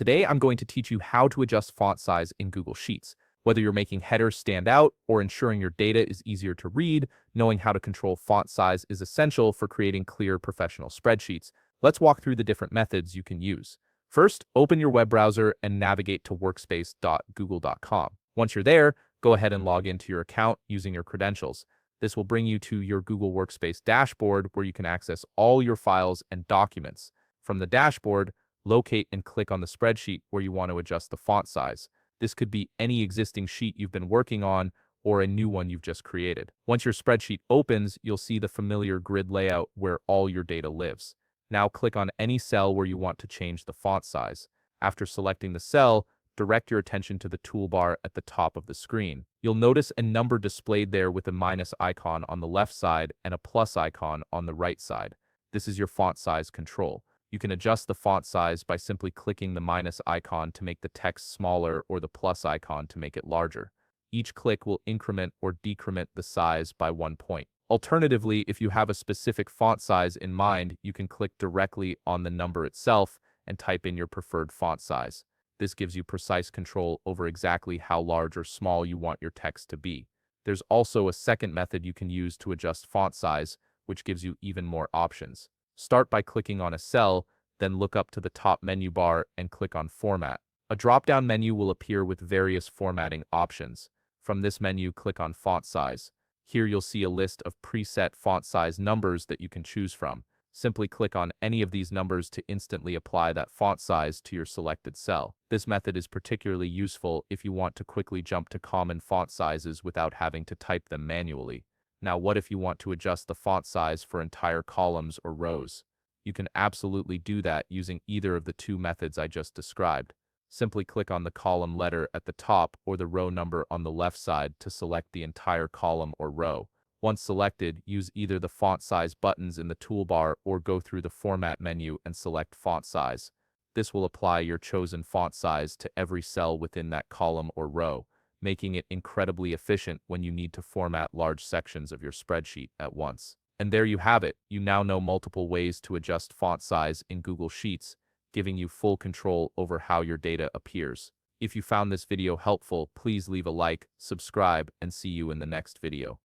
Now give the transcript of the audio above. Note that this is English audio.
Today, I'm going to teach you how to adjust font size in Google Sheets. Whether you're making headers stand out or ensuring your data is easier to read, knowing how to control font size is essential for creating clear professional spreadsheets. Let's walk through the different methods you can use. First, open your web browser and navigate to workspace.google.com. Once you're there, go ahead and log into your account using your credentials. This will bring you to your Google Workspace dashboard where you can access all your files and documents. From the dashboard, locate and click on the spreadsheet where you want to adjust the font size. This could be any existing sheet you've been working on or a new one you've just created. Once your spreadsheet opens, you'll see the familiar grid layout where all your data lives. Now click on any cell where you want to change the font size. After selecting the cell, direct your attention to the toolbar at the top of the screen. You'll notice a number displayed there with a minus icon on the left side and a plus icon on the right side. This is your font size control. You can adjust the font size by simply clicking the minus icon to make the text smaller or the plus icon to make it larger. Each click will increment or decrement the size by 1 point. Alternatively, if you have a specific font size in mind, you can click directly on the number itself and type in your preferred font size. This gives you precise control over exactly how large or small you want your text to be. There's also a second method you can use to adjust font size, which gives you even more options. Start by clicking on a cell, then look up to the top menu bar and click on Format. A drop-down menu will appear with various formatting options. From this menu, click on Font Size. Here you'll see a list of preset font size numbers that you can choose from. Simply click on any of these numbers to instantly apply that font size to your selected cell. This method is particularly useful if you want to quickly jump to common font sizes without having to type them manually. Now, what if you want to adjust the font size for entire columns or rows? You can absolutely do that using either of the two methods I just described. Simply click on the column letter at the top or the row number on the left side to select the entire column or row. Once selected, use either the font size buttons in the toolbar or go through the Format menu and select Font Size. This will apply your chosen font size to every cell within that column or row, making it incredibly efficient when you need to format large sections of your spreadsheet at once. And there you have it. You now know multiple ways to adjust font size in Google Sheets, giving you full control over how your data appears. If you found this video helpful, please leave a like, subscribe, and see you in the next video.